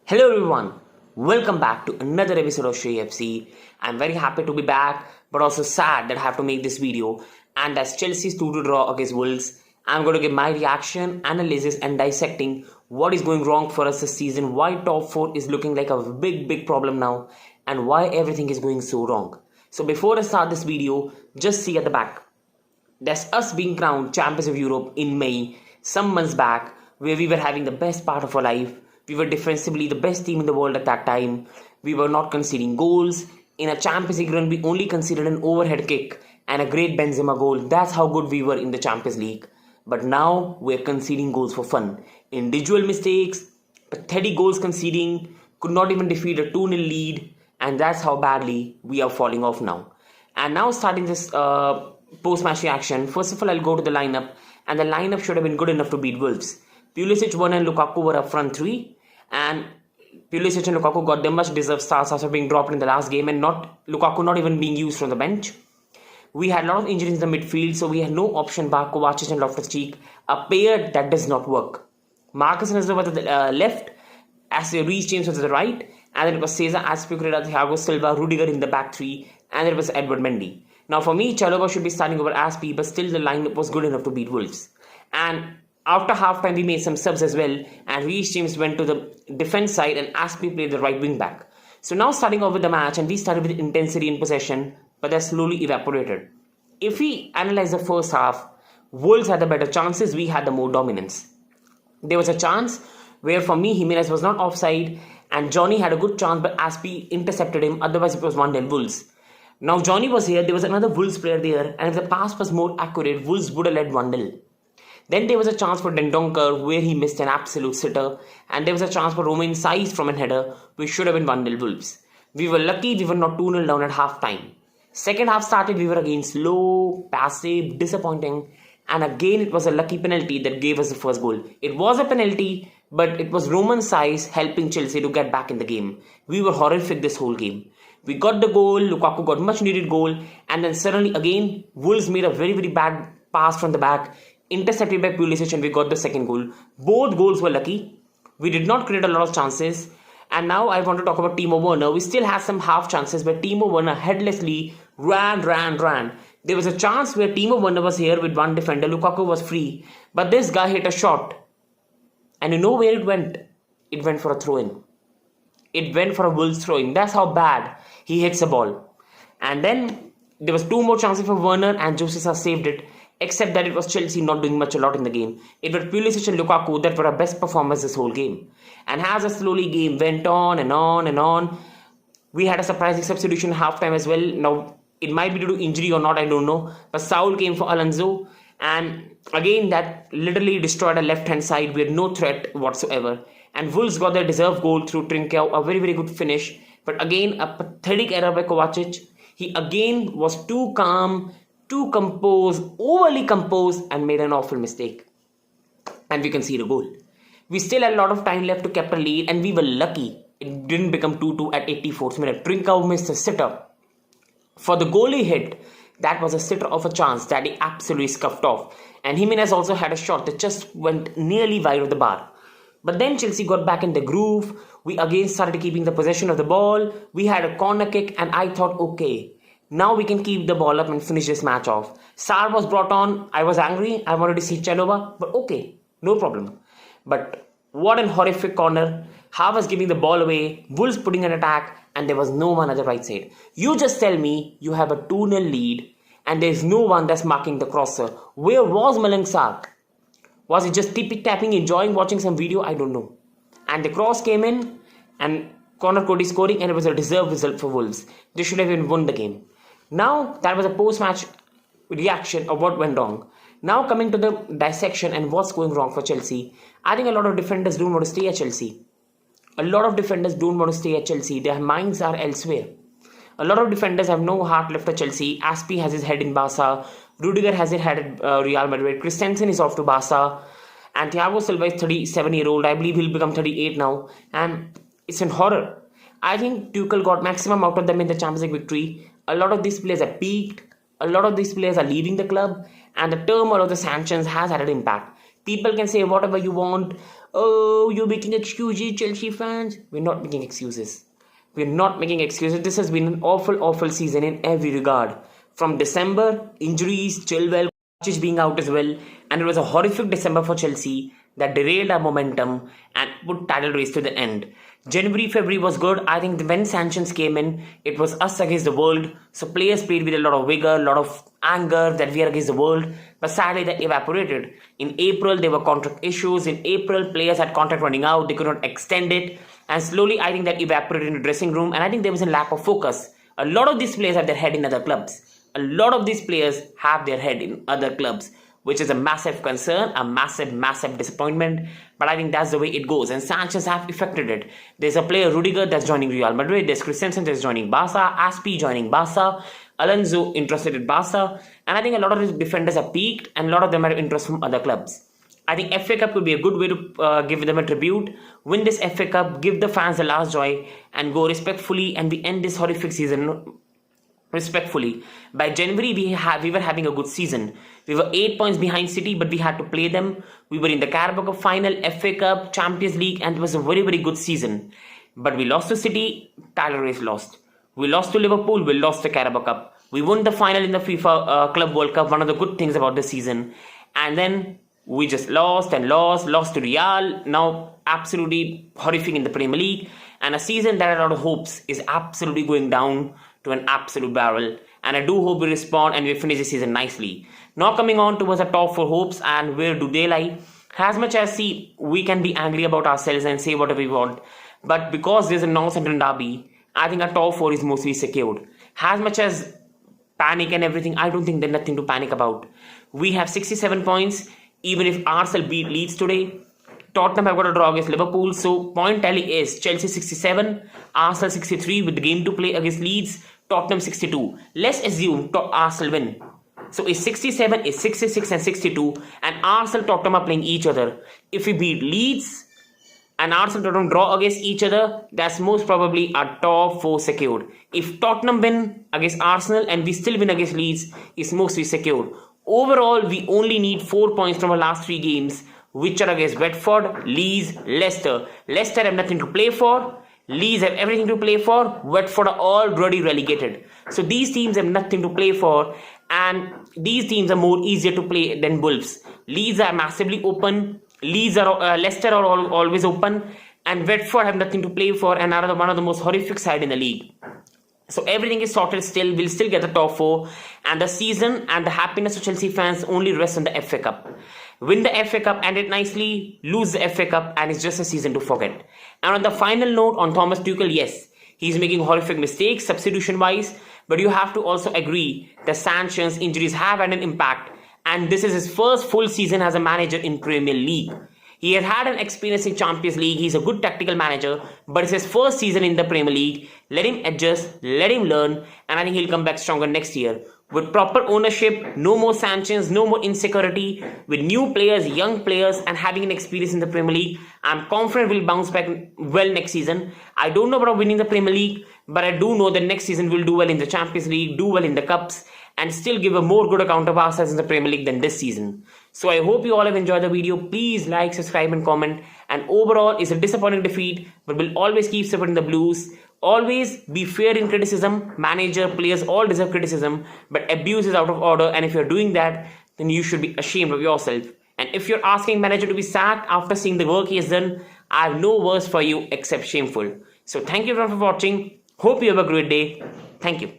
Hello everyone, welcome back to another episode of Shrey FC. I'm very happy to be back, but also sad that I have to make this video. And as Chelsea's 2-2 draw against Wolves, I'm going to give my reaction, analysis, and dissecting what is going wrong for us this season, why top 4 is looking like a big problem now, and why everything is going so wrong. So before I start this video, just see at the back. That's us being crowned champions of Europe in May, some months back, where we were having the best part of our life. We were defensively the best team in the world at that time. We were not conceding goals. In a Champions League run, we only conceded an overhead kick and a great Benzema goal. That's how good we were in the Champions League. But now we're conceding goals for fun. Individual mistakes, pathetic goals conceding, could not even defeat a 2-0 lead. And that's how badly we are falling off now. And now starting this post-match reaction, first of all, I'll go to the lineup. And the lineup should have been good enough to beat Wolves. Pulisic, Werner and Lukaku were up front three, and Pulisic and Lukaku got their much deserved starts after being dropped in the last game and Lukaku not even being used from the bench. We had a lot of injuries in the midfield, so we had no option bar Kovacic and Loftus-Cheek, a pair that does not work. Marcus and Ozil were to the left, as Reece James was to the right, and then it was Cesar Azpilicueta, Thiago Silva, Rudiger in the back three, and then it was Edward Mendy. Now for me, Chalobah should be starting over Aspi, but still the lineup was good enough to beat Wolves. And after half-time, we made some subs as well, and Reece James went to the defense side and Aspi played the right wing back. So now starting off with the match, and we started with intensity in possession, but that slowly evaporated. If we analyze the first half, Wolves had the better chances, we had the more dominance. There was a chance where for me, Jimenez was not offside, and Johnny had a good chance, but Aspi intercepted him, otherwise it was 1-0 Wolves. Now Johnny was here, there was another Wolves player there, and if the pass was more accurate, Wolves would have led 1-0. Then there was a chance for Dendonker where he missed an absolute sitter, and there was a chance for Romain Saiz from a header which should have been 1-0 Wolves. We were lucky we were not 2-0 down at half time. Second half started, we were again slow, passive, disappointing, and again it was a lucky penalty that gave us the first goal. It was a penalty, but it was Romain Saiz helping Chelsea to get back in the game. We were horrific this whole game. We got the goal, Lukaku got much needed goal, and then suddenly again Wolves made a very bad pass from the back, intercepted by Pulisic, and we got the second goal. Both goals were lucky. We did not create a lot of chances. And now I want to talk about Timo Werner. We still had some half chances, but Timo Werner headlessly ran. There was a chance where Timo Werner was here with one defender. Lukaku was free. But this guy hit a shot. And you know where it went? It went for a throw-in. It went for a Wolves throw-in. That's how bad he hits the ball. And then there was two more chances for Werner, and Josesa saved it. Except that it was Chelsea not doing a lot in the game. It was Pulisic and Lukaku that were our best performers this whole game. And as the slowly game went on and on, we had a surprising substitution half-time as well. Now, it might be due to injury or not, I don't know. But Saul came for Alonso. And again, that literally destroyed our left-hand side. We had no threat whatsoever. And Wolves got their deserved goal through Trincao. A very good finish. But again, a pathetic error by Kovacic. He again was too calm, too composed, overly composed, and made an awful mistake. And we conceded a goal. We still had a lot of time left to keep a lead, and we were lucky it didn't become 2-2 at 84th minute. Trincao missed a sitter. For the goal he hit, that was a sitter of a chance that he absolutely scuffed off. And Jimenez also had a shot that just went nearly wide of the bar. But then Chelsea got back in the groove. We again started keeping the possession of the ball. We had a corner kick, and I thought, okay, now we can keep the ball up and finish this match off. Sarr was brought on. I was angry. I wanted to see Chalobah. But okay, no problem. But what an horrific corner. Havertz giving the ball away. Wolves putting an attack. And there was no one at the right side. You just tell me you have a 2-0 lead. And there's no one that's marking the crosser. Where was Malang Sarr? Was he just tippy-tapping, enjoying watching some video? I don't know. And the cross came in. And Conor Coady scoring. And it was a deserved result for Wolves. They should have even won the game. Now, that was a post-match reaction of what went wrong. Now, coming to the dissection and what's going wrong for Chelsea. I think a lot of defenders don't want to stay at Chelsea. Their minds are elsewhere. A lot of defenders have no heart left at Chelsea. Aspi has his head in Barca. Rudiger has his head at Real Madrid. Christensen is off to Barca. And Thiago Silva is 37-year-old. I believe he'll become 38 now. And it's an horror. I think Tuchel got maximum out of them in the Champions League victory. A lot of these players are peaked. A lot of these players are leaving the club. And the turmoil of the sanctions has had an impact. People can say whatever you want. Oh, you're making excuses, Chelsea fans. We're not making excuses. We're not making excuses. This has been an awful, awful season in every regard. From December, injuries, Chilwell, coaches being out as well, and it was a horrific December for Chelsea that derailed our momentum and put title race to the end. January, February was good. I think when sanctions came in, it was us against the world. So players played with a lot of vigor, a lot of anger that we are against the world. But sadly, that evaporated. In April, there were contract issues. In April, players had contract running out. They could not extend it. And slowly, I think that evaporated in the dressing room. And I think there was a lack of focus. A lot of these players have their head in other clubs. A lot of these players have their head in other clubs, which is a massive concern, a massive disappointment. But I think that's the way it goes. And Sanchez have affected it. There's a player, Rudiger, that's joining Real Madrid. There's Christensen that's joining Barca. Aspi joining Barca. Alonso interested in Barca. And I think a lot of his defenders are peaked and a lot of them have interest from other clubs. I think FA Cup could be a good way to give them a tribute. Win this FA Cup, give the fans the last joy and go respectfully, and we end this horrific season respectfully. By January, we were having a good season. We were 8 points behind City, but we had to play them. We were in the Carabao Cup final, FA Cup, Champions League, and it was a very, very good season. But we lost to City, title race lost. We lost to Liverpool, we lost the Carabao Cup. We won the final in the FIFA Club World Cup, one of the good things about the season. And then we just lost to Real. Now absolutely horrific in the Premier League. And a season that had a lot of hopes is absolutely going down to an absolute barrel. And I do hope we respond and we finish the season nicely. Now coming on towards the top 4 hopes, and where do they lie? As much as we can be angry about ourselves and say whatever we want, but because there's a North Central derby, I think our top 4 is mostly secured. As much as panic and everything, I don't think there's nothing to panic about. We have 67 points, even if Arsenal beat Leeds today. Tottenham have got a draw against Liverpool, so point tally is Chelsea 67, Arsenal 63 with the game to play against Leeds, Tottenham 62. Let's assume Arsenal win. So is 67, is 66 and 62, and Arsenal Tottenham are playing each other. If we beat Leeds and Arsenal Tottenham draw against each other, that's most probably our top 4 secured. If Tottenham win against Arsenal and we still win against Leeds, it's mostly secured. Overall, we only need 4 points from our last 3 games, which are against Watford, Leeds, Leicester. Leicester have nothing to play for. Leeds have everything to play for. Watford are already relegated. So these teams have nothing to play for, and these teams are more easier to play than Wolves. Leeds are massively open. Leicester are always open, and Watford have nothing to play for and are one of the most horrific side in the league. So everything is sorted still. We'll still get the top 4, and the season and the happiness of Chelsea fans only rests on the FA Cup. Win the FA Cup, end it nicely, lose the FA Cup, and it's just a season to forget. And on the final note on Thomas Tuchel, yes, he's making horrific mistakes substitution-wise, but you have to also agree that sanctions, injuries have had an impact, and this is his first full season as a manager in Premier League. He has had an experience in Champions League. He's a good tactical manager, but it's his first season in the Premier League. Let him adjust, let him learn, and I think he'll come back stronger next year. With proper ownership, no more sanctions, no more insecurity, with new players, young players, and having an experience in the Premier League, I'm confident we'll bounce back well next season. I don't know about winning the Premier League, but I do know that next season we'll do well in the Champions League, do well in the Cups, and still give a more good account of ourselves in the Premier League than this season. So I hope you all have enjoyed the video. Please like, subscribe and comment. And overall, it's a disappointing defeat, but we'll always keep supporting the Blues. Always be fair in criticism. Manager, players all deserve criticism, but abuse is out of order, and if you're doing that, then you should be ashamed of yourself. And if you're asking manager to be sacked after seeing the work he has done, I have no words for you except shameful. So thank you everyone for watching. Hope you have a great day. Thank you.